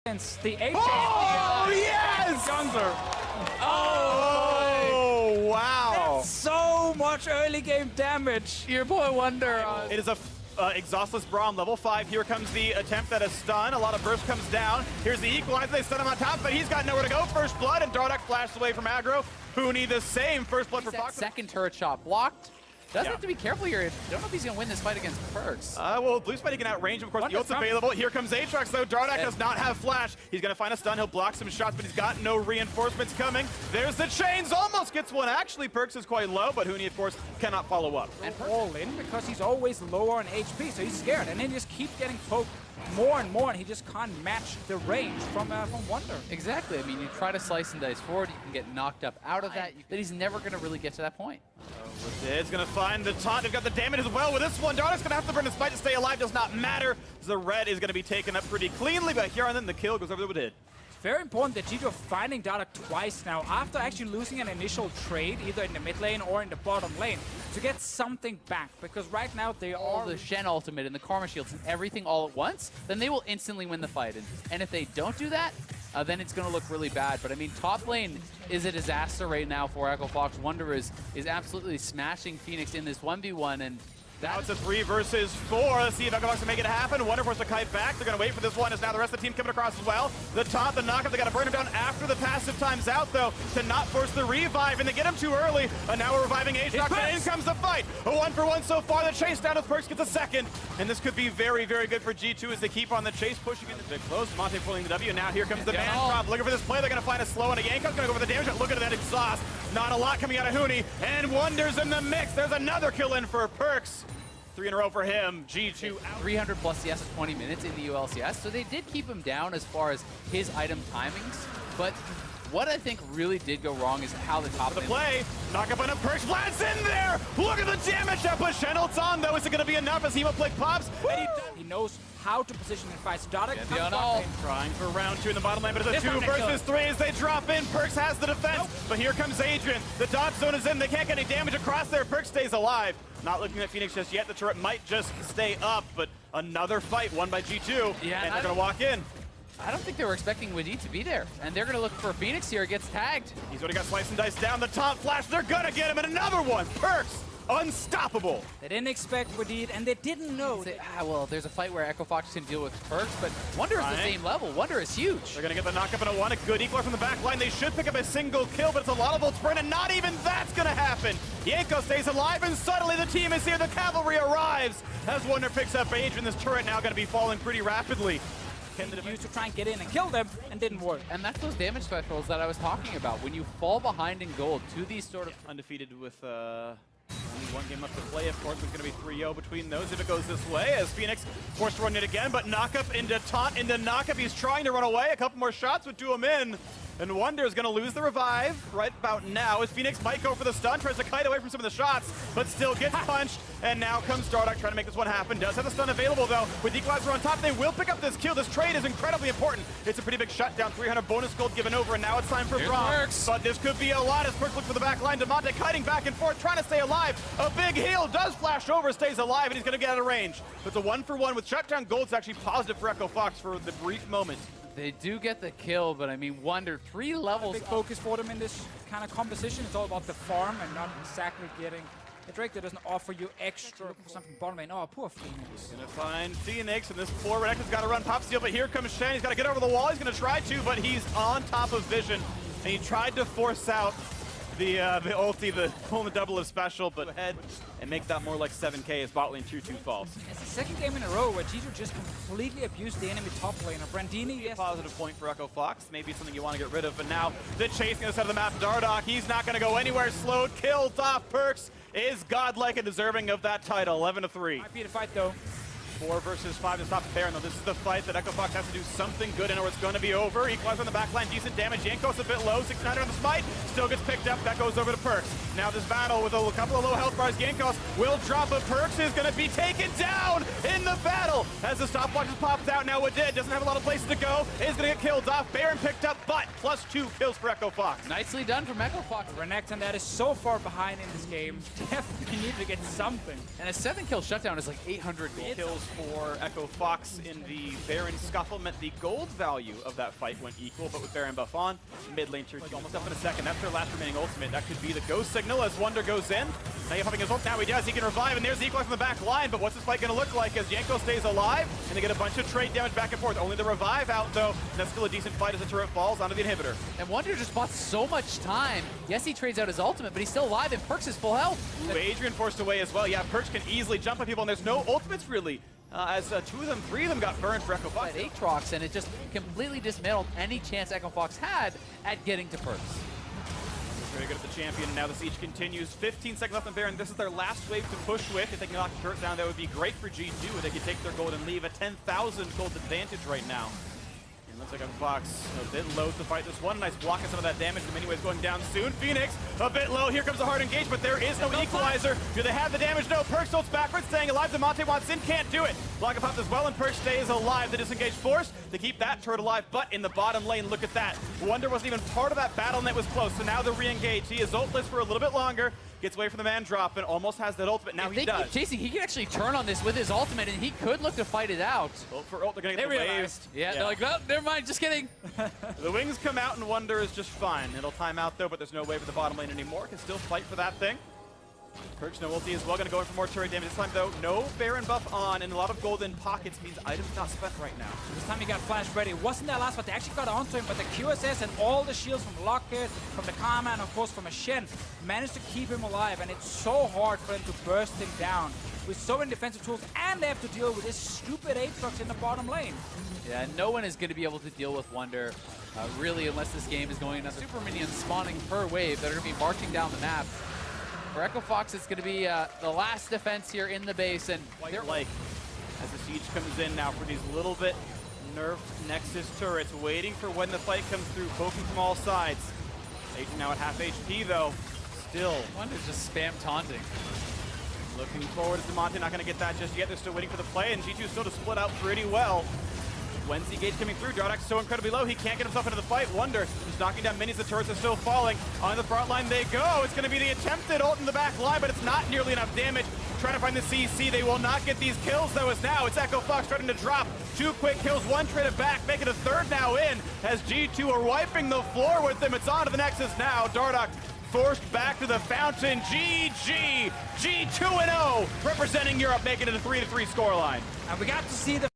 The H. Oh, yes! Jungler. Oh, wow. That's so much early game damage. Your boy Wunder. It is a exhaustless Braum, level 5. Here comes the attempt at a stun. A lot of burst comes down. Here's the equalizer. They stun him on top, but he's got nowhere to go. First blood, and Dardoch flashed away from aggro. Huni the same. First blood for Fox. Second turret shot blocked. Does have to be careful here. Don't know if he's going to win this fight against Perkz. Well, Blue Spike can outrange him. Of course, the ult's available. Here comes Aatrox, though. Dardoch does not have flash. He's going to find a stun. He'll block some shots, but he's got no reinforcements coming. There's the chains. Almost gets one. Actually, Perkz is quite low, but Huni, of course, cannot follow up. And all in because he's always lower on HP, so he's scared. And then he just keeps getting poked more and more, and he just can't match the range from Wunder. Exactly. I mean, you try to slice and dice forward, you can get knocked up out of that, but he's never going to really get to that point. Wadid's going to find the taunt. They've got the damage as well with this one. Dardoch's going to have to burn his fight to stay alive. Does not matter. The red is going to be taken up pretty cleanly, but Hjarnan, the kill goes over to Wadid. Very important that G2 are finding Dardoch twice now after actually losing an initial trade either in the mid lane or in the bottom lane to get something back, because right now they are the Shen ultimate and the Karma shields and everything all at once, then they will instantly win the fight. And if they don't do that, then it's going to look really bad. But I mean, top lane is a disaster right now for Echo Fox. Wunder is absolutely smashing Fenix in this 1v1, and now it's a 3 versus 4. Let's see if Jankos can make it happen. Wunder forces a kite back. They're going to wait for this one as now the rest of the team coming across as well. The taunt, the knockup, they got to burn him down after the passive time's out, though, to not force the revive, and they get him too early. And now we're reviving Aatrox, and in comes the fight. A 1-for-1 so far. The chase down with Perkz gets a second. And this could be very, very good for G2 as they keep on the chase, pushing into big close. Damonte pulling the W, and now here comes the man drop. Looking for this play. They're going to find a slow and a Jankos going to go for the damage. Look at that exhaust. Not a lot coming out of Huni, and Wunder's in the mix. There's another kill in for Perkz. 3 in a row for him. G2 out. 300 plus CS of 20 minutes in the ULCS, so they did keep him down as far as his item timings, but what I think really did go wrong is how the top the play. Knock up on a Perkz. Vlad's in there! Look at the damage that puts Shen ults on, though. Is it going to be enough as Hemoplague pops? And he knows how to position in fights. Dardoch trying for round 2 in the bottom lane, but it's a 2 versus 3 as they drop in. Perkz has the defense, but here comes Adrian. The dodge zone is in. They can't get any damage across there. Perkz stays alive. Not looking at Fenix just yet. The turret might just stay up, but another fight won by G2, and they're going to walk in. I don't think they were expecting Wadid to be there, and they're going to look for Fenix here. Gets tagged. He's already got slice and dice down. The taunt flash. They're going to get him, and another one. Perkz, unstoppable. They didn't expect Wadid, and they didn't know. Well, there's a fight where Echo Fox can deal with Perkz, but Wunder is the same level. Wunder is huge. They're going to get the knockup in a 1. A good equalizer from the back line. They should pick up a single kill, but it's a lot of volt sprint, and not even that's going to happen. Jankos stays alive, and suddenly the team is here. The cavalry arrives as Wunder picks up Adrian. This turret now going to be falling pretty rapidly. Can the used to try and get in and kill them, and didn't work. And that's those damage thresholds that I was talking about. When you fall behind in gold to these sort of... Undefeated with only 1 game left to play. Of course, it's going to be 3-0 between those if it goes this way, as Fenix forced to run it again, but knockup into taunt, into knockup. He's trying to run away. A couple more shots would do him in. And Wunder is going to lose the revive right about now, as Fenix might go for the stun, tries to kite away from some of the shots, but still gets punched. And now comes Dardoch trying to make this one happen. Does have the stun available, though. With Equalizer on top, they will pick up this kill. This trade is incredibly important. It's a pretty big shutdown. 300 bonus gold given over, and now it's time for Braum. But this could be a lot as Perkz looks for the back line. Damonte kiting back and forth, trying to stay alive. A big heal does flash over, stays alive, and he's going to get out of range. It's a 1-for-1 with shutdown gold. It's actually positive for Echo Fox for the brief moment. They do get the kill, but I mean, Wunder, 3 levels. Big focus for them in this kind of composition. It's all about the farm and not exactly getting a Drake that doesn't offer you extra for something bottom lane. Oh, poor Fenix. Gonna find Fenix, and this poor Renekton's got to run pop steal, but here comes Shen. He's got to get over the wall. He's gonna try to, but he's on top of Vision, and he tried to force out the ulti, pulling the double of special, but ahead and make that more like 7k as bot lane 2-2 falls. It's the second game in a row where G2 just completely abused the enemy top laner. Brandini, yes. Positive point for Echo Fox. Maybe something you want to get rid of, but now the chase on the side of the map. Dardoch, he's not going to go anywhere. Slowed, killed off. Perkz is godlike and deserving of that title. 11-3. Might be the fight though. 4 versus 5 to stop the Baron, though. This is the fight that Echo Fox has to do something good in or it's going to be over. Equalizer on the back line, decent damage. Jankos a bit low, 600 on the smite. Still gets picked up. That goes over to Perkz. Now this battle with a couple of low health bars. Jankos will drop, but Perkz is going to be taken down in the battle as the stopwatch pops out. Now Wadid doesn't have a lot of places to go. Is going to get killed off. Baron picked up, but +2 kills for Echo Fox. Nicely done from Echo Fox. Renekton, that is so far behind in this game. Definitely need to get something. And a 7-kill shutdown is like 800 gold. Kills for Echo Fox in the Baron scuffle meant the gold value of that fight went equal, but with Baron buff on, mid lane turn almost up in a second. That's their last remaining ultimate. That could be the go signal as Wunder goes in. Now he's popping his ult. Now he does. He can revive, and there's the equalize on the back line. But what's this fight going to look like as Jankos stays alive? And they get a bunch of trade damage back and forth. Only the revive out, though. And that's still a decent fight as the turret falls onto the inhibitor. And Wunder just bought so much time. Yes, he trades out his ultimate, but he's still alive, and Perkz is full health. Ooh, Adrian forced away as well. Yeah, Perkz can easily jump on people, and there's no ultimates really. As three of them got burned for Echo Fox. Aatrox, and it just completely dismantled any chance Echo Fox had at getting to Perkz. Very good at the champion, and now the siege continues. 15 seconds left on Baron. This is their last wave to push with. If they can knock the turret down, that would be great for G2. They could take their gold and leave a 10,000 gold advantage right now. And looks like Echo Fox a bit low to fight this one. Nice block of some of that damage. The miniway's going down soon. Fenix a bit low. Here comes a hard engage, but there is no equalizer. Do they have the damage? No. Perkz ults backwards, staying alive. Damonte wants in, can't do it. Block up as well, and Perkz stays alive. The disengage force to keep that turret alive, but in the bottom lane, look at that. Wunder wasn't even part of that battle, and it was close. So now they're re-engaged. He is ultless for a little bit longer. Gets away from the man drop and almost has that ultimate. Now he does. If they keep chasing, he can actually turn on this with his ultimate, and he could look to fight it out. Ult for ult, they're gonna get the wave. Yeah, they're like, well, never mind, just kidding. The wings come out and Wunder is just fine. It'll time out though, but there's no wave at the bottom lane anymore. Can still fight for that thing. Perkz no ulti as well, gonna go in for more turret damage this time though. No Baron buff on, and a lot of golden pockets means items not spent right now. This time he got flash ready. Wasn't that last, but they actually got onto him. But the QSS and all the shields from Lockett, from the Karma, and of course from a Shen managed to keep him alive. And it's so hard for them to burst him down with so many defensive tools, and they have to deal with this stupid Aatrox in the bottom lane. Yeah, no one is going to be able to deal with Wunder, really, unless this game is going another super minions spawning per wave that are going to be marching down the map. For Echo Fox, it's going to be the last defense here in the base, and they're like, as the siege comes in now for these little bit nerfed Nexus turrets, waiting for when the fight comes through, poking from all sides. Adrian now at half HP though, still. Wunder's just spam taunting. Looking forward to Damonte, not going to get that just yet. They're still waiting for the play, and G2 still to split out pretty well. When's the engage coming through? Dardoch so incredibly low, he can't get himself into the fight. Wunder just knocking down minis, the turrets are still falling. On the front line they go. It's going to be the attempted ult in the back line, but it's not nearly enough damage. Trying to find the CC, they will not get these kills though, as now it's Echo Fox starting to drop. 2 quick kills, 1 traded back, making a third now in, as G2 are wiping the floor with them. It's on to the Nexus now. Dardoch forced back to the fountain. GG, G2-0, representing Europe, making it a 3-3 scoreline. And we got to see the